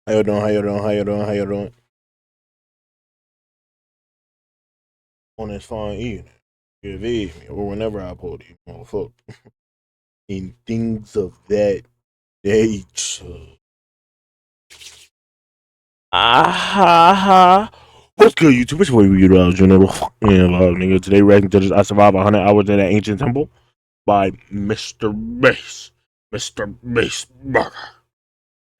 How you doing? How you doing? How you doing? How you doing? On this fine evening, give me or whenever I pull these motherfucker. In things of that nature. Ah, what's good, YouTube? It's what you do, General. Nigga. Today, reacting to this I Survived 100 Hours in an Ancient Temple by Mr. Bass. Mr. Bass Burger.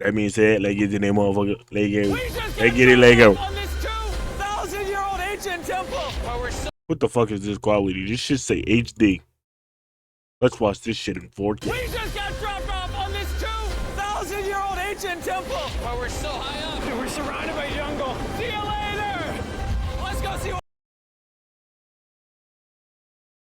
That means that, let's get the name, motherfucker. Let's get it, Lego. On this 2,000-year-old ancient temple. What the fuck is this quality? This shit say HD. Let's watch this shit in 4K. We just got dropped off on this 2,000-year-old ancient temple. Where we're so high up. We're surrounded by jungle. See you later. Let's go see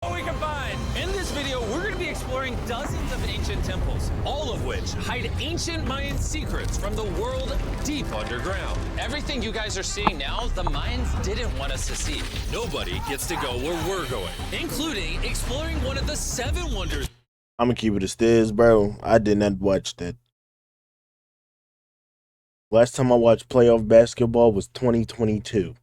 what we can find. In this video, we're going to be exploring dozens of ancient temples, all of which hide ancient Mayan secrets from the world deep underground. Everything you guys are seeing now, the Mayans didn't want us to see. Nobody gets to go where we're going, including exploring one of the 7 wonders. I'm gonna keep it as this, bro. I did not watch that. Last time I watched playoff basketball was 2022.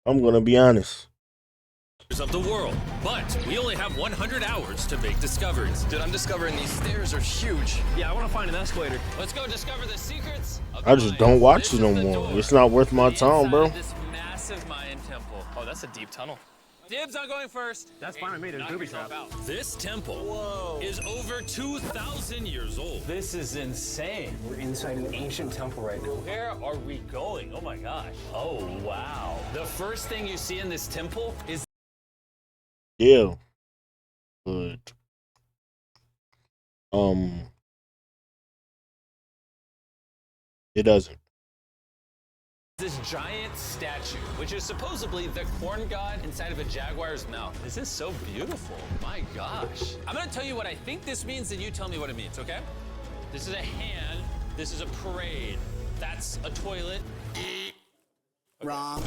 I'm gonna be honest. Of the world, but we only have 100 hours to make discoveries. Dude, I'm discovering these stairs are huge. Yeah, I want to find an escalator. Let's go discover the secrets of the I just Mayans. don't watch This it no is the more. door It's not worth my to the time, inside bro. of this massive Mayan temple. Oh, that's a deep tunnel. Dibs on going first. That's fine with me. There's booby traps. This temple is over 2,000 years old. This is insane. We're inside an ancient temple right now. Where are we going? Oh my gosh. Oh wow. The first thing you see in this temple is Yeah. But it doesn't. this giant statue, which is supposedly the corn god inside of a jaguar's mouth. This is so beautiful. My gosh. I'm gonna tell you what I think this means, and you tell me what it means, okay? This is a hand. This is a parade. That's a toilet. Wrong.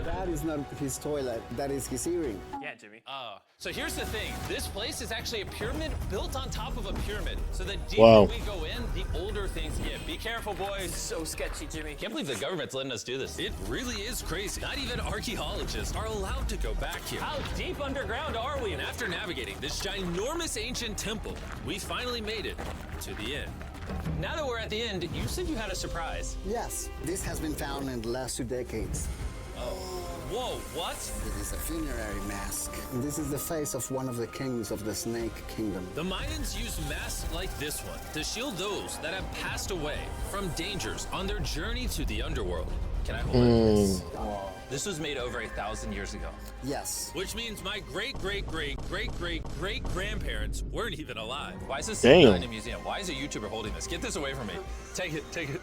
That is not his toilet. That is his earring. Yeah, Jimmy. Oh. So here's the thing. This place is actually a pyramid built on top of a pyramid. So the deeper Wow. we go in, the older things get. Be careful, boys. So sketchy, Jimmy. Can't believe the government's letting us do this. It really is crazy. Not even archaeologists are allowed to go back here. How deep underground are we? And after navigating this ginormous ancient temple, we finally made it to the end. Now that we're at the end, you said you had a surprise. Yes, this has been found in the last 2 decades. Whoa, what? It is a funerary mask. This is the face of one of the kings of the Snake Kingdom. The Mayans used masks like this one to shield those that have passed away from dangers on their journey to the underworld. Can I hold it? This was made over 1,000 years ago. Yes. Which means my great-great-great-great-great-grandparents weren't even alive. Why is this Damn. in a museum? Why is a YouTuber holding this? Get this away from me. Take it, take it.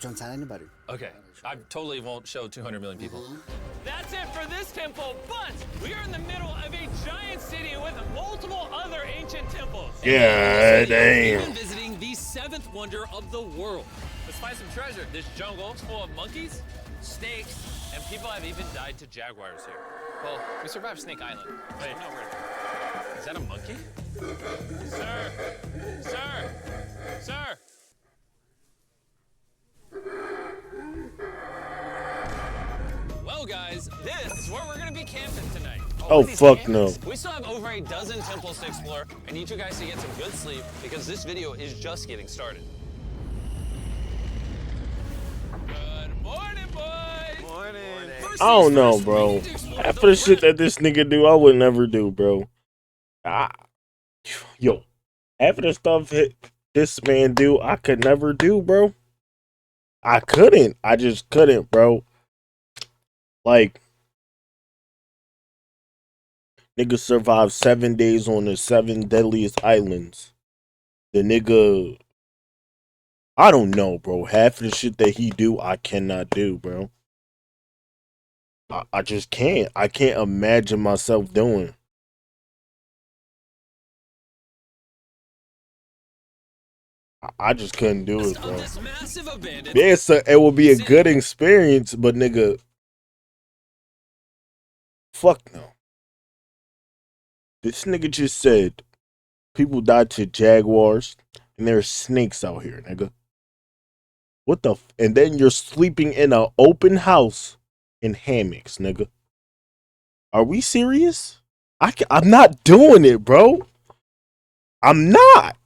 Don't tell anybody. Okay, I totally won't show 200 million people. That's it for this temple, but we are in the middle of a giant city with multiple other ancient temples. Yeah, We've damn. been visiting the 7th wonder of the world. Let's find some treasure. This jungle is full of monkeys, snakes, and people have even died to jaguars here. Well, we survived Snake Island. Wait, no, is that a monkey? Sir! Sir! Sir! Well, guys, this is where we're gonna be camping tonight. Oh, these fuck campings. no. We still have over a dozen temples to explore. I need you guys to get some good sleep because this video is just getting started. Good morning, boys. Morning. First I don't things know, first, we bro. need to explore After the shit that this nigga do, I would never do, bro. Yo, after the stuff this man do, I could never do, bro. I couldn't. I just couldn't, bro. Like, nigga survived 7 days on the 7 deadliest islands. The nigga, I don't know, bro. Half of the shit that he do, I cannot do, bro. I just can't. I can't imagine myself doing. I just couldn't do it, Of bro. this massive abandoned Yeah, so it will be a good experience, but nigga, fuck no. This nigga just said people died to jaguars and there's snakes out here, nigga. What the? And then you're sleeping in an open house in hammocks, nigga. Are we serious? I'm not doing it, bro. I'm not.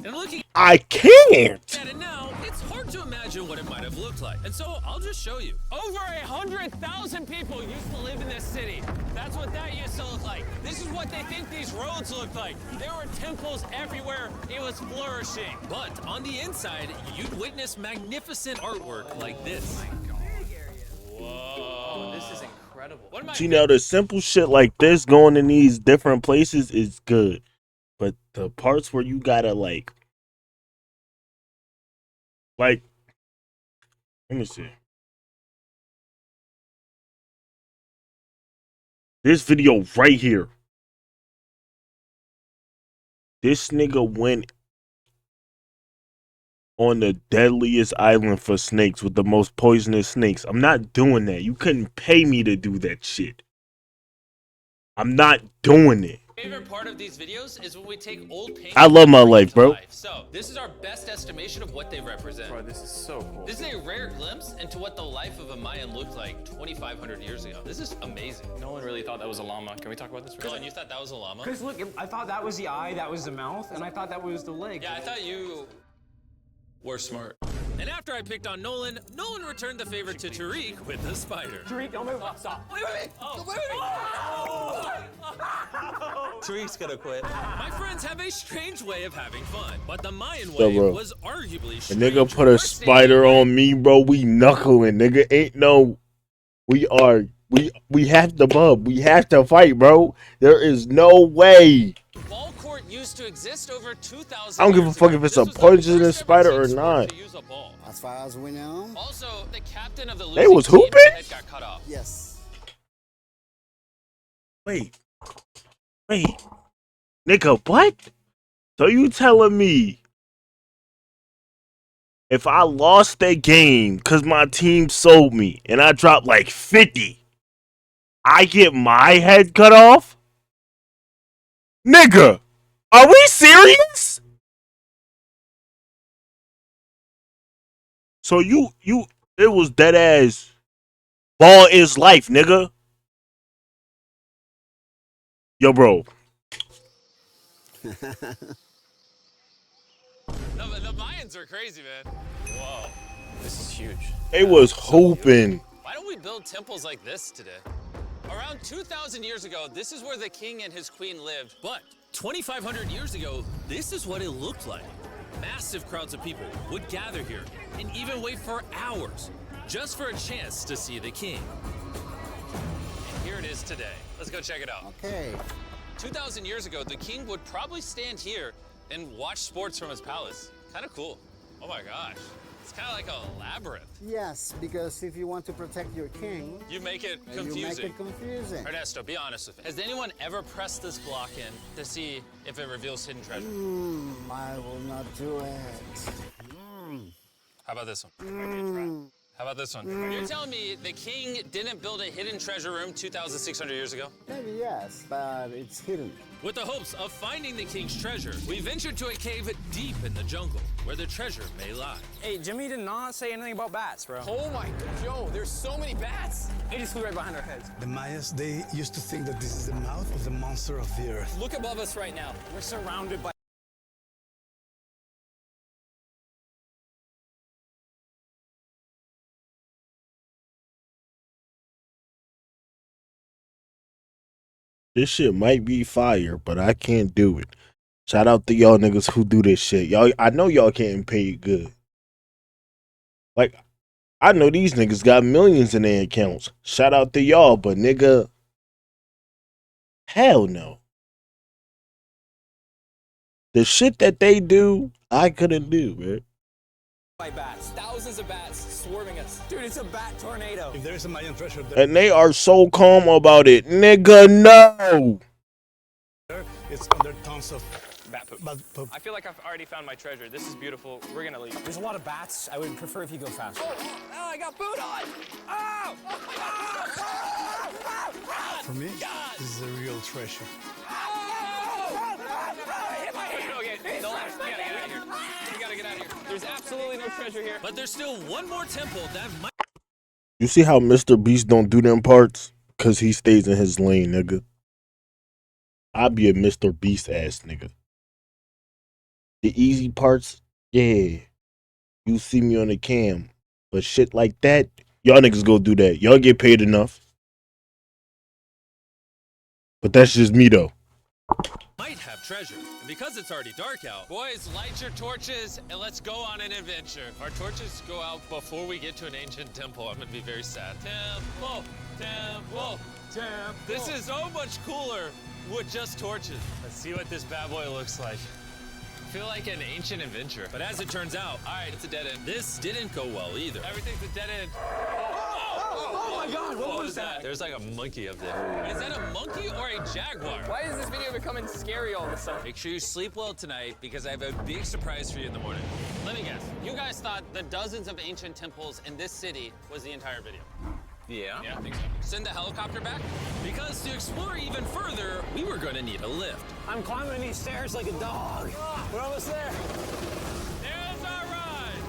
and looking I can't. at it now, it's hard to imagine what it might have looked like. And so I'll just show you. Over 100,000 people used to live in this city. That's what that used to look like. This is what they think these roads look like. There were temples everywhere. It was flourishing. But on the inside, you'd witness magnificent artwork like this. Whoa. This is incredible. One of my See, now the simple shit like this going in these different places is good. But the parts where you gotta like, let me see. This video right here. This nigga went on the deadliest island for snakes with the most poisonous snakes. I'm not doing that. You couldn't pay me to do that shit. I'm not doing it. favorite part of these videos is when we take old paintings. I love my and bring life, it to bro. So this is our best estimation of what they represent. Bro, this is so cool. This is a rare glimpse into what the life of a Mayan looked like 2,500 years ago. This is amazing. No one really thought that was a llama. Can we talk about this for a Dylan, second? you thought that was a llama? Because look, I thought that was the eye, that was the mouth, and I thought that was the leg. Yeah, I thought you were smart. And after I picked on Nolan, Nolan returned the favor to Tariq with the spider. Tariq, don't move. Stop. Wait, wait, wait. Oh. Tariq's gonna quit. My friends have a strange way of having fun, but the Mayan Yo, way bro. was arguably A strange. nigga put a We're spider standing- on me, bro. We knuckling, nigga. Ain't no. We have to bub. We have to fight, bro. There is no way. Ball court used to exist over 2,000 I don't give a years fuck ago. if it's This a was the poisonous first ever spider team or sport not. to use a ball. As far as we know, Also, the captain of the They losing was team's hooping? head got cut off. yes. Wait. Nigga, what? So you telling me if I lost that game because my team sold me and I dropped like 50, I get my head cut off? Nigga, are we serious? So it was dead ass. Ball is life, nigga. Yo, bro. The Mayans are crazy, man. Whoa. This is huge. They was hooping. Why don't we build temples like this today? Around 2,000 years ago, this is where the king and his queen lived. But 2,500 years ago, this is what it looked like. Massive crowds of people would gather here and even wait for hours just for a chance to see the king. And here it is today. Let's go check it out. Okay. 2,000 years ago, the king would probably stand here and watch sports from his palace. Kind of cool. Oh my gosh. It's kind of like a labyrinth. Yes, because if you want to protect your king, You make it you make confusing. it confusing. Ernesto, be honest with me. Has anyone ever pressed this block in to see if it reveals hidden treasure? I will not do it. How about this one? How about this one? You're telling me the king didn't build a hidden treasure room 2,600 years ago? Maybe yes, but it's hidden. With the hopes of finding the king's treasure, we ventured to a cave deep in the jungle where the treasure may lie. Hey, Jimmy did not say anything about bats, bro. Oh my god, yo, there's so many bats. They just flew right behind our heads. The Mayas, they used to think that this is the mouth of the monster of the earth. Look above us right now. We're surrounded by This shit might be fire, but I can't do it. Shout out to y'all niggas who do this shit. Y'all, I know y'all getting paid good. Like, I know these niggas got millions in their accounts. Shout out to y'all, but nigga, hell no. The shit that they do, I couldn't do, man. by bats. Thousands of bats swarming us. Dude, it's a bat tornado. If there is a Mayan treasure there, And they are so calm about it. Nigga, no. it's under tons of Bat poop. bat poop. I feel like I've already found my treasure. This is beautiful. We're gonna leave. There's a lot of bats. I would prefer if you go faster. Oh, I got boot on! Oh! For me, this is a real treasure. Okay, the last. We gotta get out of here. We gotta get out of here. There's absolutely no treasure here. But there's still one more temple that might. You see how Mr. Beast don't do them parts? Cause he stays in his lane, nigga. I be a Mr. Beast ass nigga. The easy parts, yeah. You see me on the cam. But shit like that, y'all niggas go do that. Y'all get paid enough. But that's just me though. might have treasure. And because it's already dark out, boys, light your torches and let's go on an adventure. Our torches go out before we get to an ancient temple. I'm gonna be very sad. Temple, temple, temple. This is so much cooler with just torches. Let's see what this bad boy looks like. I feel like an ancient adventure. But as it turns out, all right, it's a dead end. This didn't go well either. Everything's a dead end. Oh my God, what was that? There's like a monkey up there. Is that a monkey or a jaguar? Why is this video becoming scary all of a sudden? Make sure you sleep well tonight because I have a big surprise for you in the morning. Let me guess. You guys thought the dozens of ancient temples in this city was the entire video. Yeah. Yeah, I think so. Send the helicopter back? Because to explore even further, we were going to need a lift. I'm climbing these stairs like a dog. We're almost there. There's our ride.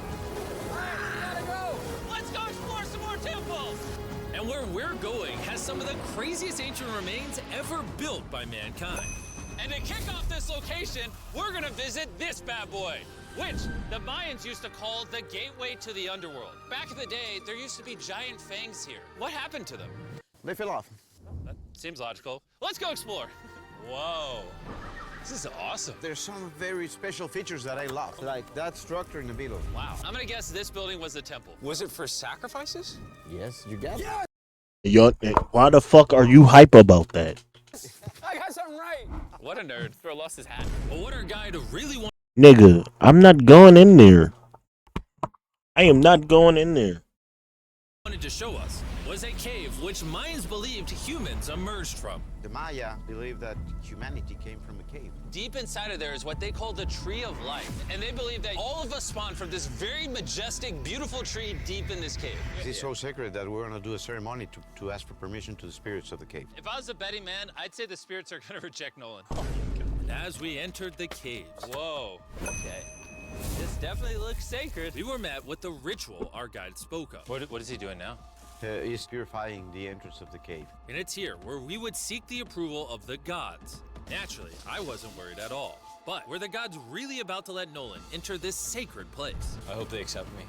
We gotta go. Let's go explore some more temples. And where we're going has some of the craziest ancient remains ever built by mankind. And to kick off this location, we're gonna visit this bad boy, which the Mayans used to call the gateway to the underworld. Back in the day, there used to be giant fangs here. What happened to them? They fell off. That seems logical. Let's go explore. Whoa, this is awesome. There's some very special features that I love, like that structure in the middle. Wow. I'm gonna guess this building was the temple. Was it for sacrifices? Yes, you got it. Y'all, why the fuck are you hype about that? I got something right. What a nerd. Bro lost his hat. But what our guide really Nigga, I'm not going in there. I am not going in there. wanted to show us was a cave which Mayans believed humans emerged from. The Maya believe that humanity came from a cave. Deep inside of there is what they call the Tree of Life. And they believe that all of us spawned from this very majestic, beautiful tree deep in this cave. This is so sacred that we're gonna do a ceremony to ask for permission to the spirits of the cave. If I was a betting man, I'd say the spirits are gonna reject Nolan. And as we entered the caves, whoa, okay. This definitely looks sacred. We were met with the ritual our guide spoke of. What is he doing now? He's purifying the entrance of the cave. And it's here where we would seek the approval of the gods. Naturally, I wasn't worried at all. But were the gods really about to let Nolan enter this sacred place? I hope they accept me.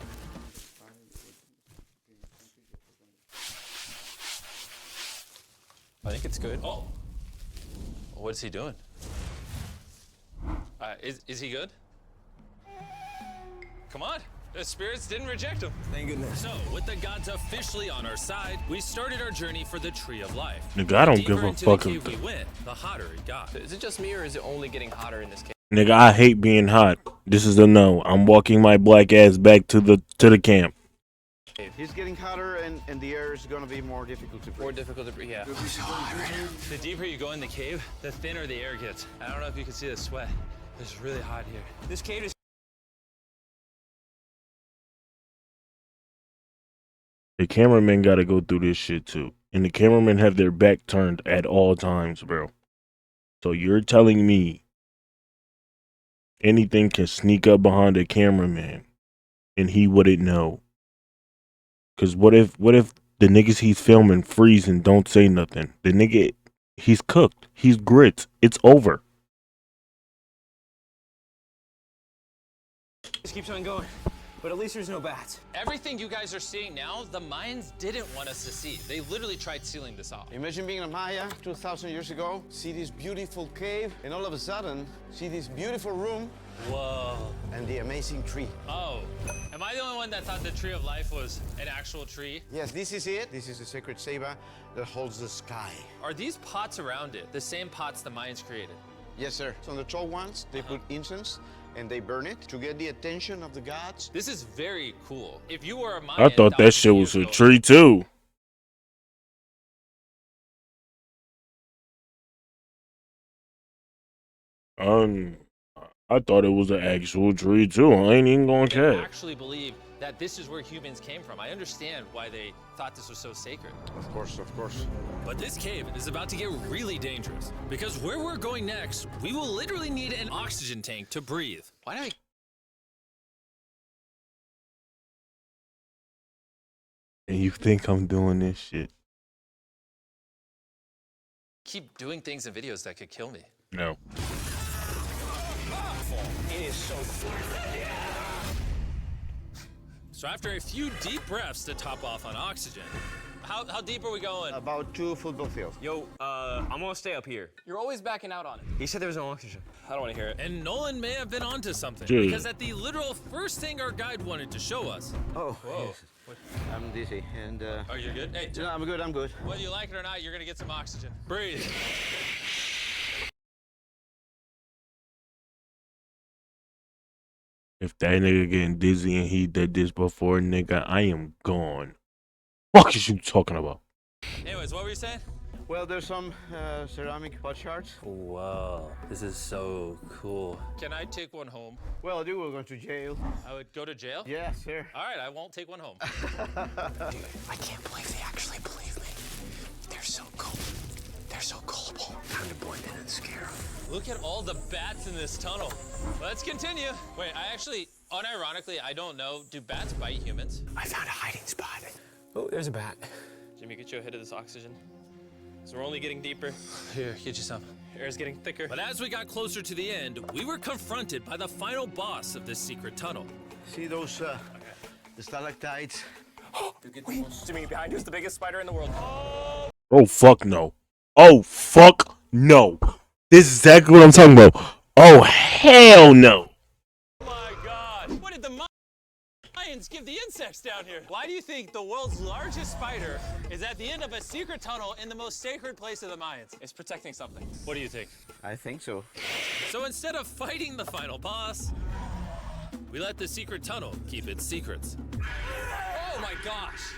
I think it's good. Oh, what is he doing? Is he good? Come on. The spirits didn't reject him. Thank goodness. So, with the gods officially on our side, we started our journey for the Tree of Life. Nigga, I don't The deeper give a into fuck the if cave we went, the hotter it got. Is it just me or is it only getting hotter in this cave? Nigga, I hate being hot. This is a no. I'm walking my black ass back to the camp. He's getting hotter and the air is gonna be more difficult to breathe. More difficult to breathe, yeah. The deeper you go in the cave, the thinner the air gets. I don't know if you can see the sweat. It's really hot here. This cave is. The cameramen gotta go through this shit too. And the cameramen have their back turned at all times, bro. So you're telling me anything can sneak up behind a cameraman and he wouldn't know? Cause what if the niggas he's filming freeze and don't say nothing? The nigga, he's cooked. He's grits. It's over. Just keeps on going. But at least there's no bats. Everything you guys are seeing now, the Mayans didn't want us to see. They literally tried sealing this off. Imagine being a Maya 2,000 years ago, see this beautiful cave, and all of a sudden, see this beautiful room Whoa. and the amazing tree. Oh, am I the only one that thought the Tree of Life was an actual tree? Yes, this is it. This is the sacred ceiba that holds the sky. Are these pots around it the same pots the Mayans created? Yes, sir. So on the tall ones, they put incense, and they burn it to get the attention of the gods. This is very cool. If you were a Mayan, I thought that shit was a tree too. I thought it was an actual tree too. I ain't even gonna I care. actually believe that this is where humans came from. I understand why they thought this was so sacred. Of course, of course. But this cave is about to get really dangerous because where we're going next, we will literally need an oxygen tank to breathe. Why do I And you think I'm doing this shit? keep doing things in videos that could kill me? No. It is so So after a few deep breaths to top off on oxygen, how deep are we going? About 2 football fields. Yo, I'm gonna stay up here. You're always backing out on it. He said there was no oxygen. I don't want to hear it. And Nolan may have been onto something Dude. because at the literal first thing our guide wanted to show us. Oh, yes. I'm dizzy, and Oh, you're good? Hey, no, I'm good. I'm good. whether you like it or not, you're gonna get some oxygen. Breathe. If that nigga getting dizzy and he did this before, nigga, I am gone. Fuck is you talking about? Anyways, what were you saying? Well, there's some ceramic pot shards. Whoa, this is so cool. Can I take one home? Well, you will go to jail. I would go to jail? Yes, sir. All right, I won't take one home. I can't believe they actually believe me. They're so cool. They're so gullible. Time to blend in and scare them. Look at all the bats in this tunnel. Let's continue. Wait, I actually, unironically, I don't know. Do bats bite humans? I found a hiding spot. Oh, there's a bat. Jimmy, get you a hit of this oxygen. So we're only getting deeper. Here, get you some. Air's getting thicker. But as we got closer to the end, we were confronted by the final boss of this secret tunnel. See those the stalactites? Jimmy, behind you is the biggest spider in the world. Oh fuck no. Oh fuck no. This is exactly what I'm talking about. Oh hell no. Oh my God! What did the Mayans give the insects down here? Why do you think the world's largest spider is at the end of a secret tunnel in the most sacred place of the Mayans? It's protecting something. What do you think? I think so. So instead of fighting the final boss, we let the secret tunnel keep its secrets. Oh my gosh!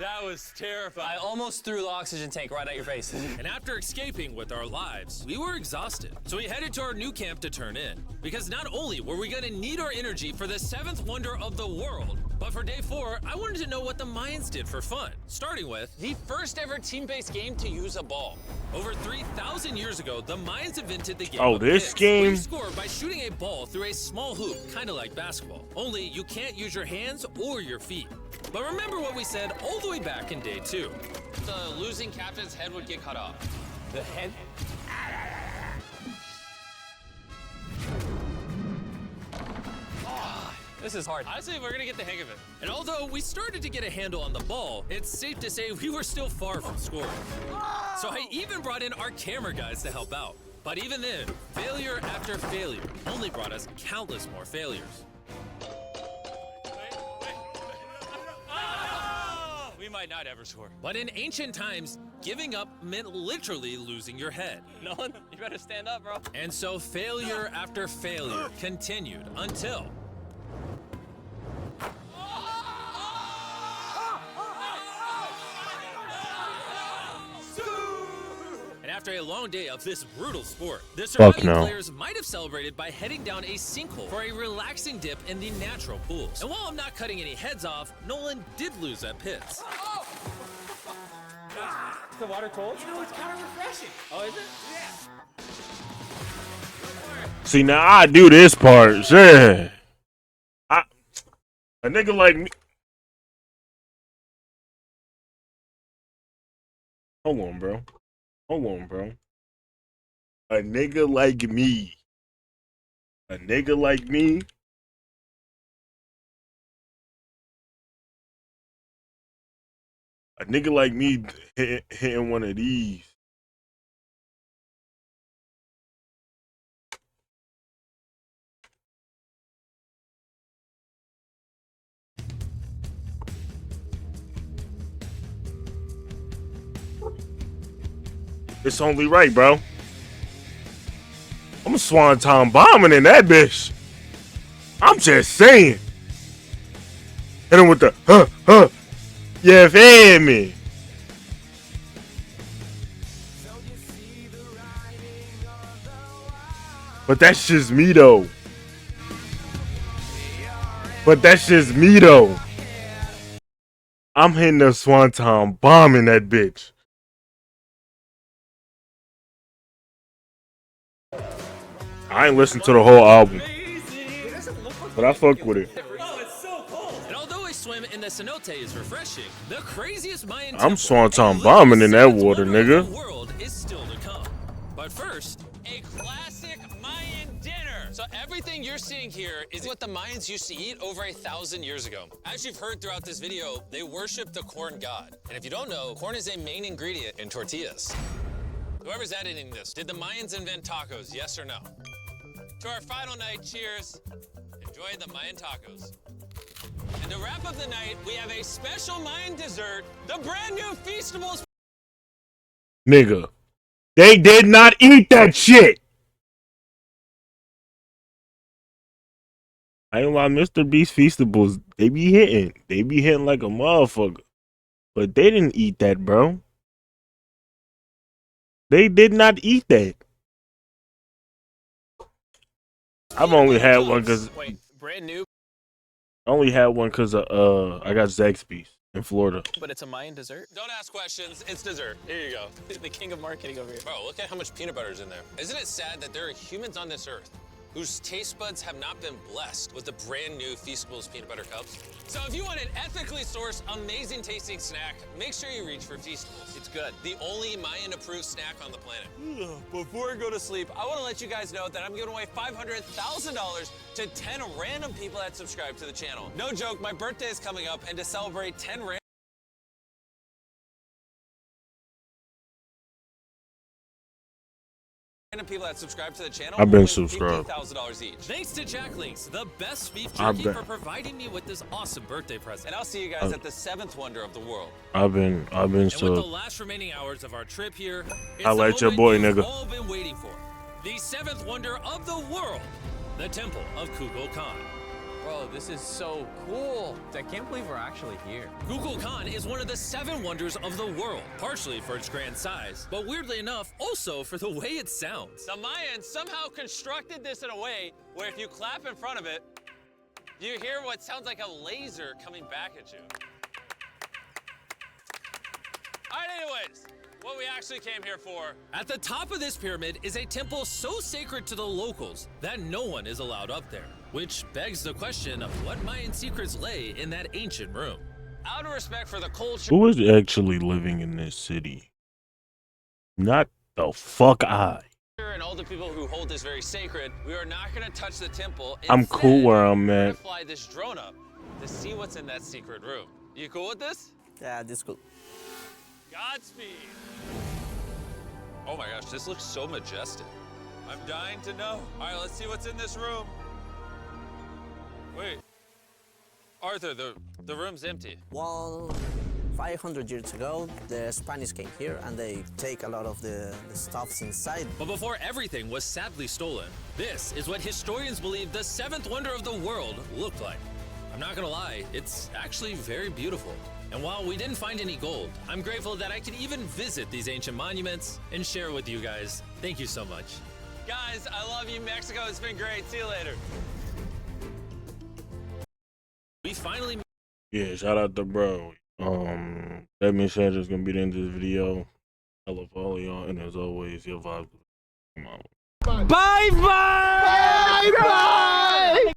That was terrifying. I almost threw the oxygen tank right at your face. And after escaping with our lives, we were exhausted. So we headed to our new camp to turn in. Because not only were we gonna need our energy for the 7th wonder of the world, but for day 4, I wanted to know what the Mayans did for fun. Starting with the first ever team-based game to use a ball. Over 3,000 years ago, the Mayans invented the game Oh, of this picks, game? where you score by shooting a ball through a small hoop, kind of like basketball. Only you can't use your hands or your feet. But remember what we said all the way back in day 2. The losing captain's head would get cut off. The head? This is hard. Honestly, we're gonna get the hang of it. And although we started to get a handle on the ball, it's safe to say we were still far from scoring. So I even brought in our camera guys to help out. But even then, failure after failure only brought us countless more failures. We might not ever score. But in ancient times, giving up meant literally losing your head. Nolan, you better stand up, bro. And so failure after failure continued until... And after a long day of this brutal sport, the surviving no. players might have celebrated by heading down a sinkhole for a relaxing dip in the natural pools. And while I'm not cutting any heads off, Nolan did lose at pits. Is the water cold? You know, it's kind of refreshing. Oh, is it? See now I do this part. Shit. A nigga like me. Hold on, bro. Hold on, bro. A nigga like me. A nigga like me. A nigga like me hitting one of these. It's only right, bro. I'm swanton bombing in that bitch. I'm just saying. Hit him with the huh. You feel me? But that's just me though. I'm hitting the swanton bomb in that bitch. I ain't listened to the whole album, but I fuck with it. And although a swim in the cenote is refreshing, the craziest Mayan I'm temple swanton and bombing in that literally water, wonder of nigga. the world is still to come. But first, a classic Mayan dinner. So everything you're seeing here is what the Mayans used to eat over 1,000 years ago. As you've heard throughout this video, they worship the corn god. And if you don't know, corn is a main ingredient in tortillas. Whoever's editing this, did the Mayans invent tacos, yes or no? To our final night, cheers. Enjoy the Mayan tacos. And to wrap up the night, we have a special Mayan dessert, the brand new Feastables. Nigga, they did not eat that shit. I ain't lie, Mr. Beast Feastables, they be hitting like a motherfucker. But they didn't eat that, bro. They did not eat that. I've only had one because Wait, brand new, I got Zaxby's in Florida. but it's a Mayan dessert? Don't ask questions, it's dessert. Here you go. The king of marketing over here. Bro, look at how much peanut butter is in there. Isn't it sad that there are humans on this earth whose taste buds have not been blessed with the brand new Feastables peanut butter cups? So if you want an ethically sourced, amazing tasting snack, make sure you reach for Feastables. It's good. The only Mayan approved snack on the planet. Before I go to sleep, I want to let you guys know that I'm giving away $500,000 to 10 random people that subscribe to the channel. No joke, my birthday is coming up, and to celebrate 10 random people that subscribe to the channel, I've been will win subscribed. $15,000 each. Thanks to Jack Links, the best beef I've jerky, been- for providing me with this awesome birthday present. And I'll see you guys at the 7th wonder of the world. I've been And with the so last remaining hours of our trip here, it's I the like your moment boy, you've nigga. all been waiting for. The 7th wonder of the world, the Temple of Kukulkan. Bro, this is so cool. I can't believe we're actually here. Kukulkan is one of the 7 wonders of the world, partially for its grand size, but weirdly enough, also for the way it sounds. The Mayans somehow constructed this in a way where if you clap in front of it, you hear what sounds like a laser coming back at you. All right, anyways, what we actually came here for. At the top of this pyramid is a temple so sacred to the locals that no one is allowed up there, which begs the question of what Mayan secrets lay in that ancient room. Out of respect for the culture who is actually living in this city? Not the fuck I. and all the people who hold this very sacred, we are not going to touch the temple. I'm cool Instead, where I'm we're at. gonna fly this drone up to see what's in that secret room. You cool with this? Yeah, this cool. Godspeed. Oh my gosh, this looks so majestic. I'm dying to know. All right, let's see what's in this room. Wait. Arthur, the room's empty. Well, 500 years ago, the Spanish came here and they take a lot of the stuffs inside. But before everything was sadly stolen, this is what historians believe the 7th wonder of the world looked like. I'm not gonna lie, it's actually very beautiful. And while we didn't find any gold, I'm grateful that I could even visit these ancient monuments and share with you guys. Thank you so much. Guys, I love you, Mexico. It's been great. See you later. We finally Yeah, shout out to bro. That being said, it's gonna be the end of this video. I love all of y'all, and as always, your vibes. Come on. Bye bye!